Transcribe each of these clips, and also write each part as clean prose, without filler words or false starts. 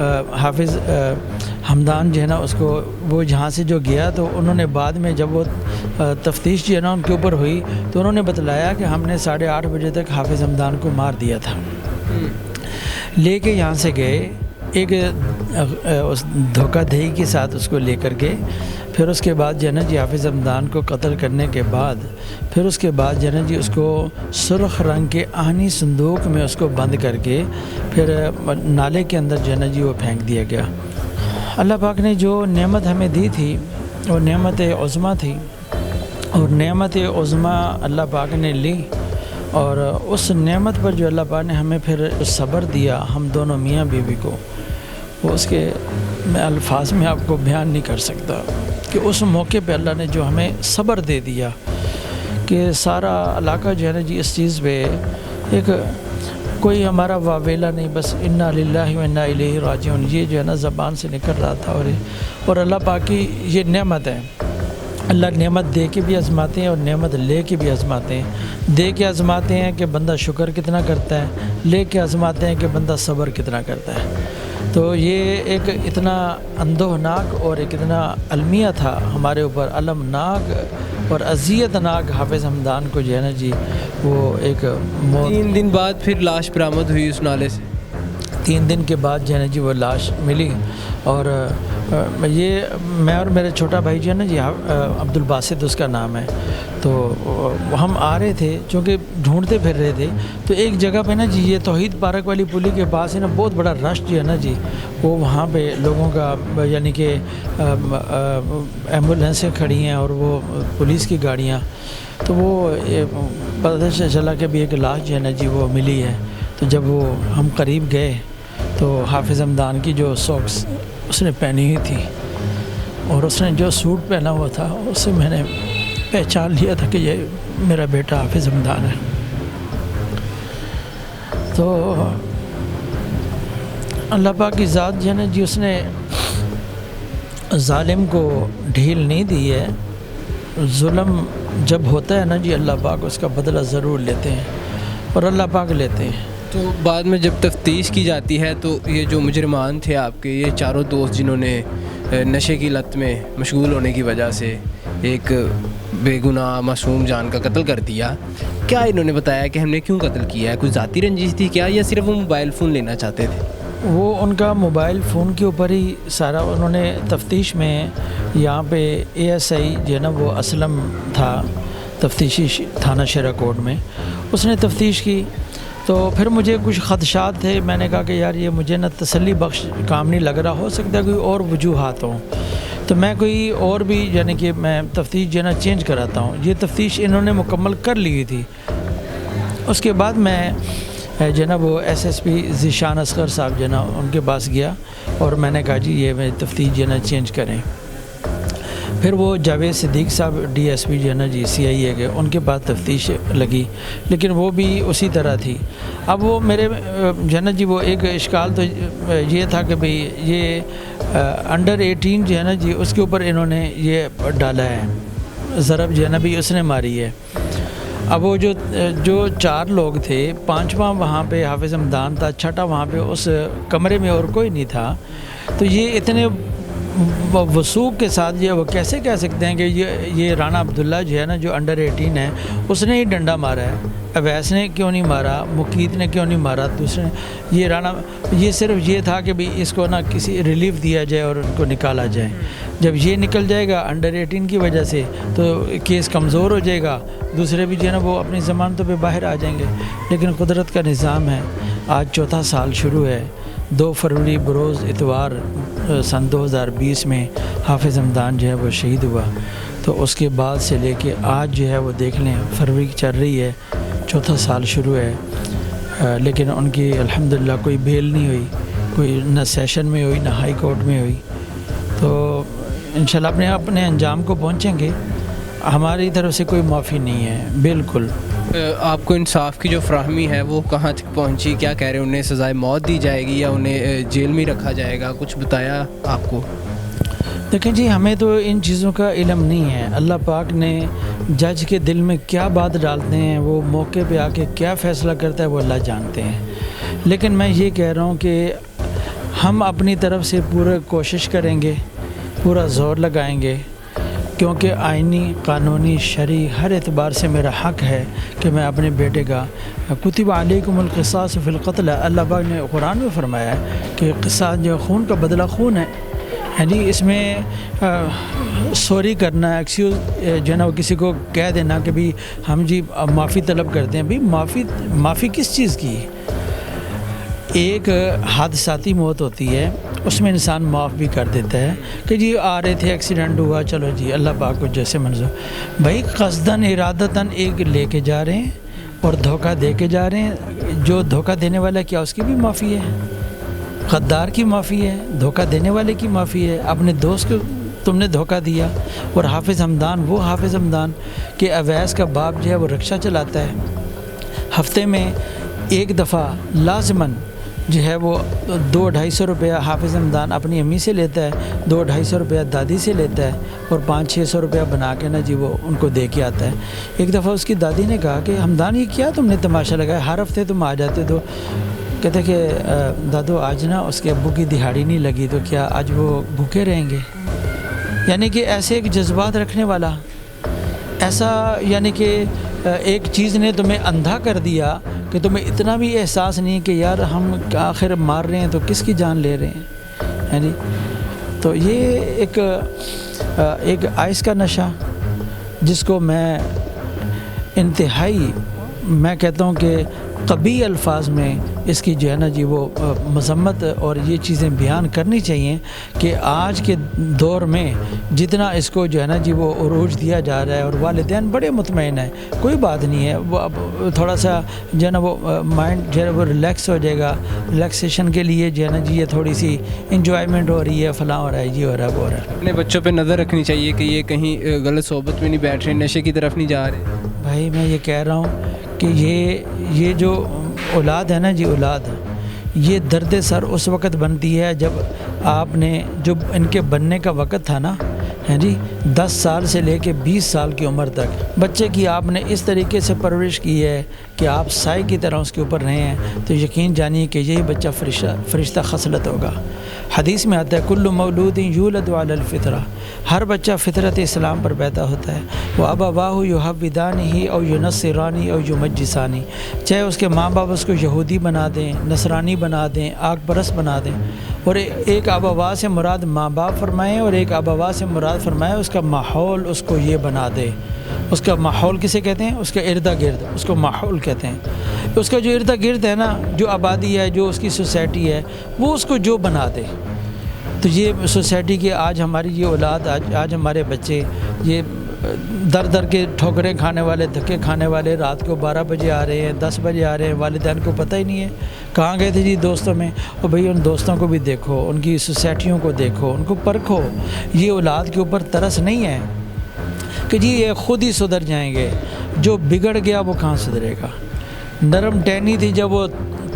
حافظ حمدان جو ہے نا اس کو وہ جہاں سے جو گیا تو انہوں نے بعد میں جب وہ تفتیش جو ہے نا ان کے اوپر ہوئی تو انہوں نے بتلایا کہ ہم نے 8:30 بجے تک حافظ حمدان کو مار دیا تھا. لے کے یہاں سے گئے ایک اس دھوکہ دہی کے ساتھ اس کو لے کر گئے. پھر اس کے بعد جو ہے نا جی حافظ حمدان کو قتل کرنے کے بعد پھر اس کے بعد جو ہے نا جی اس کو سرخ رنگ کے آہنی صندوق میں اس کو بند کر کے پھر نالے کے اندر جو ہے نا جی وہ پھینک دیا گیا. اللہ پاک نے جو نعمت ہمیں دی تھی وہ نعمت عظمیٰ تھی اور نعمت عظمیٰ اللہ پاک نے لی اور اس نعمت پر جو اللہ پاک نے ہمیں پھر صبر دیا ہم دونوں میاں بیوی کو وہ اس کے میں الفاظ میں آپ کو بیان نہیں کر سکتا کہ اس موقع پہ اللہ نے جو ہمیں صبر دے دیا کہ سارا علاقہ جو ہے نا جی اس چیز پہ ایک کوئی ہمارا واویلا نہیں بس انا للہ و انا الیہ راجعون یہ جو ہے نا زبان سے نکل رہا تھا. اور اللہ پاک کی یہ نعمت ہے. اللہ نعمت دے کے بھی آزماتے ہیں اور نعمت لے کے بھی آزماتے ہیں. دے کے آزماتے ہیں کہ بندہ شکر کتنا کرتا ہے, لے کے آزماتے ہیں کہ بندہ صبر کتنا کرتا ہے. تو یہ ایک اتنا اندوہناک اور ایک اتنا المیہ تھا ہمارے اوپر المناک اور اذیت ناک حافظ حمدان کو جو ہے نا جی وہ ایک 3 دن بعد پھر لاش برآمد ہوئی اس نالے سے. 3 دن کے بعد جو ہے نا جی وہ لاش ملی اور یہ میں اور میرا چھوٹا بھائی جو ہے نا جی عبد الباسط اس کا نام ہے. تو ہم آ رہے تھے چونکہ ڈھونڈتے پھر رہے تھے تو ایک جگہ پہ نا جی یہ توحید پارک والی پلی کے پاس ہے نا بہت بڑا رش جو ہے نا جی وہ وہاں پہ لوگوں کا یعنی کہ ایمبولینسیں کھڑی ہیں اور وہ پولیس کی گاڑیاں تو وہ پتہ چلا کہ بھی ایک لاش جو ہے نا جی وہ ملی ہے. تو جب وہ ہم قریب گئے تو حافظ حمدان کی جو ساکس اس نے پہنی ہوئی تھی اور اس نے جو سوٹ پہنا ہوا تھا اس سے میں نے پہچان لیا تھا کہ یہ میرا بیٹا حافظ حمدان ہے. تو اللہ پاک کی ذات جو ہے نا جی اس نے ظالم کو ڈھیل نہیں دی ہے. ظلم جب ہوتا ہے نا جی اللہ پاک اس کا بدلہ ضرور لیتے ہیں اور اللہ پاک لیتے ہیں. تو بعد میں جب تفتیش کی جاتی ہے تو یہ جو مجرمان تھے آپ کے یہ چاروں دوست جنہوں نے نشے کی لت میں مشغول ہونے کی وجہ سے ایک بے گناہ معصوم جان کا قتل کر دیا, کیا انہوں نے بتایا کہ ہم نے کیوں قتل کیا ہے؟ کوئی ذاتی رنجش تھی کیا یا صرف وہ موبائل فون لینا چاہتے تھے؟ وہ ان کا موبائل فون کے اوپر ہی سارا انہوں نے تفتیش میں یہاں پہ ASI جو ہے نا وہ اسلم تھا تفتیشی تھانہ شیرا کوٹ میں, اس نے تفتیش کی. تو پھر مجھے کچھ خدشات تھے. میں نے کہا کہ یار یہ مجھے نا تسلی بخش کام نہیں لگ رہا, ہو سکتا ہے کوئی اور وجوہات ہوں تو میں کوئی اور بھی یعنی کہ میں تفتیش جو ہے نا چینج کراتا ہوں. یہ تفتیش انہوں نے مکمل کر لی تھی. اس کے بعد میں جو ہے نا وہ SSP ذیشان اصغر صاحب جو ہے نا ان کے پاس گیا اور میں نے کہا جی یہ میری تفتیش جو ہے نا چینج کریں. پھر وہ جاوید صدیق صاحب DSP جو ہے نا جی CIA کے ان کے پاس تفتیش لگی لیکن وہ بھی اسی طرح تھی. اب وہ میرے جو ہے نا جی وہ ایک اشکال تو یہ تھا کہ بھئی یہ انڈر 18 جو ہے نا جی اس کے اوپر انہوں نے یہ ڈالا ہے, ضرب جو ہے نا بھی اس نے ماری ہے. اب وہ جو 4 لوگ تھے, 5واں وہاں پہ حافظ حمدان تھا, 6واں وہاں پہ اس کمرے میں اور کوئی نہیں تھا. تو یہ اتنے وثوق کے ساتھ یہ وہ کیسے کہہ سکتے ہیں کہ یہ رانا عبداللہ جو ہے نا جو انڈر 18 ہے اس نے ہی ڈنڈا مارا ہے, اویس نے کیوں نہیں مارا, مقید نے کیوں نہیں مارا, دوسرے یہ رانا, یہ صرف یہ تھا کہ بھی اس کو نا کسی ریلیف دیا جائے اور ان کو نکالا جائے. جب یہ نکل جائے گا انڈر 18 کی وجہ سے تو کیس کمزور ہو جائے گا, دوسرے بھی جو ہے نا وہ اپنی ضمانتوں پہ باہر آ جائیں گے. لیکن قدرت کا نظام ہے, آج 4تھا سال شروع ہے. 2 فروری بروز اتوار سن 2020 میں حافظ حمدان جو ہے وہ شہید ہوا. تو اس کے بعد سے لے کے آج جو ہے وہ دیکھ لیں فروری چل رہی ہے, 4تھا سال شروع ہے. لیکن ان کی الحمدللہ کوئی بیل نہیں ہوئی, کوئی نہ سیشن میں ہوئی نہ ہائی کورٹ میں ہوئی. تو انشاءاللہ اپنے انجام کو پہنچیں گے. ہماری طرف سے کوئی معافی نہیں ہے بالکل. آپ کو انصاف کی جو فراہمی ہے وہ کہاں تک پہنچی؟ کیا کہہ رہے ہیں, انہیں سزائے موت دی جائے گی یا انہیں جیل میں رکھا جائے گا؟ کچھ بتایا آپ کو؟ دیکھیں جی ہمیں تو ان چیزوں کا علم نہیں ہے. اللہ پاک نے جج کے دل میں کیا بات ڈالتے ہیں, وہ موقع پہ آ کے کیا فیصلہ کرتا ہے وہ اللہ جانتے ہیں. لیکن میں یہ کہہ رہا ہوں کہ ہم اپنی طرف سے پورا کوشش کریں گے، پورا زور لگائیں گے، کیونکہ آئینی، قانونی، شرعی ہر اعتبار سے میرا حق ہے کہ میں اپنے بیٹے کا کتب علیکم القصاص فی القتل، اللہ پاک نے قرآن میں فرمایا ہے کہ قصاص جو خون کا بدلہ خون ہے، جی اس میں سوری کرنا، ایکسکیوز جو ہے نا وہ کسی کو کہہ دینا کہ بھی ہم جی معافی طلب کرتے ہیں، بھی معافی کس چیز کی؟ ایک حادثاتی موت ہوتی ہے، اس میں انسان معاف بھی کر دیتا ہے کہ جی آ رہے تھے، ایکسیڈنٹ ہوا، چلو جی اللہ پاک کو جیسے منظور۔ بھائی قصداً ارادتاً ایک لے کے جا رہے ہیں اور دھوکہ دے کے جا رہے ہیں، جو دھوکہ دینے والا کیا اس کی بھی معافی ہے، غدار کی معافی ہے، دھوکہ دینے والے کی معافی ہے، اپنے دوست کو تم نے دھوکہ دیا۔ اور حافظ حمدان، وہ حافظ حمدان کہ اویس کا باپ جو ہے وہ رکشہ چلاتا ہے، ہفتے میں ایک دفعہ لازماً جو ہے وہ 200-250 روپیہ حافظ حمدان اپنی امی سے لیتا ہے، 200-250 روپیہ دادی سے لیتا ہے، اور 500-600 روپیہ بنا کے نا جی وہ ان کو دے کے آتا ہے۔ ایک دفعہ اس کی دادی نے کہا کہ حمدان یہ کیا تم نے تماشا لگایا، ہر ہفتے تم آ جاتے تو کہتے کہ دادو آج نا اس کے ابو کی دہاڑی نہیں لگی تو کیا آج وہ بھوکے رہیں گے؟ یعنی کہ ایسے ایک جذبات رکھنے والا، ایسا یعنی کہ ایک چیز نے تمہیں اندھا کر دیا کہ تمہیں اتنا بھی احساس نہیں کہ یار ہم آخر مار رہے ہیں تو کس کی جان لے رہے ہیں، جی۔ تو یہ ایک آئس کا نشہ جس کو میں انتہائی میں کہتا ہوں کہ قبیح الفاظ میں اس کی جو ہے نا جی وہ مذمت اور یہ چیزیں بیان کرنی چاہیے کہ آج کے دور میں جتنا اس کو جو ہے نا جی وہ عروج دیا جا رہا ہے، اور والدین بڑے مطمئن ہیں، کوئی بات نہیں ہے، وہ اب تھوڑا سا جو ہے نا وہ مائنڈ جو ہے وہ ریلیکس ہو جائے گا، ریلیکسیشن کے لیے جو ہے نا جی یہ تھوڑی سی انجوائمنٹ ہو رہی ہے، فلاں ہو رہا ہے، یہ ہو رہا ہے، وہ ہو رہا ہے۔ اپنے بچوں پہ نظر رکھنی چاہیے کہ یہ کہیں غلط صحبت میں نہیں بیٹھ رہے، نشے کی طرف نہیں جا رہے۔ بھائی میں یہ کہہ رہا ہوں کہ یہ جو اولاد ہے نا جی، اولاد یہ درد سر اس وقت بنتی ہے جب آپ نے جو ان کے بننے کا وقت تھا نا، ہیں جی 10 سال سے لے کے 20 سال کی عمر تک بچے کی آپ نے اس طریقے سے پرورش کی ہے کہ آپ سائے کی طرح اس کے اوپر رہے ہیں، تو یقین جانیے کہ یہی بچہ فرشتہ خصلت ہوگا۔ حدیث میں آتا ہے کل مولود یولد علی الفطرہ، ہر بچہ فطرت اسلام پر پیدا ہوتا ہے، وہ ابواہ یحودانہ او ینصرانہ او یمجسانہ، چاہے اس کے ماں باپ اس کو یہودی بنا دیں، نصرانی بنا دیں، آگ پرست بنا دیں، اور ایک ابوا سے مراد ماں باپ فرمائیں، اور ایک ابوا سے مراد فرمائیں اس کا ماحول اس کو یہ بنا دے۔ اس کا ماحول کسے کہتے ہیں؟ اس کا ارد گرد، اس کو ماحول کہتے ہیں۔ اس کا جو ارد گرد ہے نا، جو آبادی ہے، جو اس کی سوسائٹی ہے، وہ اس کو جو بنا دے۔ تو یہ سوسائٹی کی آج ہماری یہ اولاد، آج ہمارے بچے یہ در کے ٹھوکریں کھانے والے، دھکے کھانے والے، رات کو 12 بجے آ رہے ہیں، 10 بجے آ رہے ہیں، والدین کو پتہ ہی نہیں ہے کہاں گئے تھے جی دوستوں میں۔ اور بھئی ان دوستوں کو بھی دیکھو، ان کی سوسائٹیوں کو دیکھو، ان کو پرکھو۔ یہ اولاد کے اوپر ترس نہیں ہے کہ جی یہ خود ہی سدھر جائیں گے، جو بگڑ گیا وہ کہاں سدھرے گا۔ نرم ٹہنی تھی، جب وہ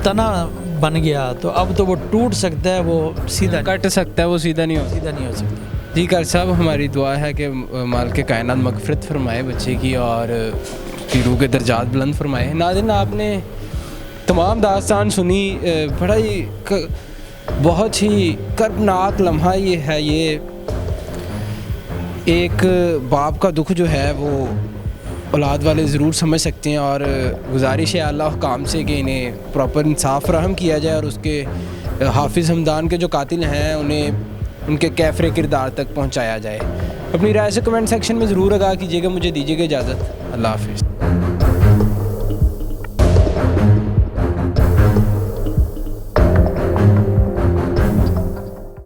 تنا بن گیا تو اب تو وہ ٹوٹ سکتا ہے، وہ سیدھا کٹ سکتا ہے، وہ سیدھا نہیں ہو سکتا۔ جی قاری صاحب، ہماری دعا ہے کہ مالک کائنات مغفرت فرمائے بچے کی اور اس کی روح کے درجات بلند فرمائے۔ ناظرین، آپ نے تمام داستان سنی، بڑا ہی بہت ہی کربناک لمحہ یہ ہے۔ یہ ایک باپ کا دکھ جو ہے وہ اولاد والے ضرور سمجھ سکتے ہیں، اور گزارش ہے اللہ حکام سے کہ انہیں پراپر انصاف فراہم کیا جائے، اور اس کے حافظ حمدان کے جو قاتل ہیں انہیں ان کے کیفر کردار تک پہنچایا جائے۔ اپنی رائے سے کمنٹ سیکشن میں ضرور آگاہ کیجیے گا۔ مجھے دیجیے گا اجازت، اللہ حافظ۔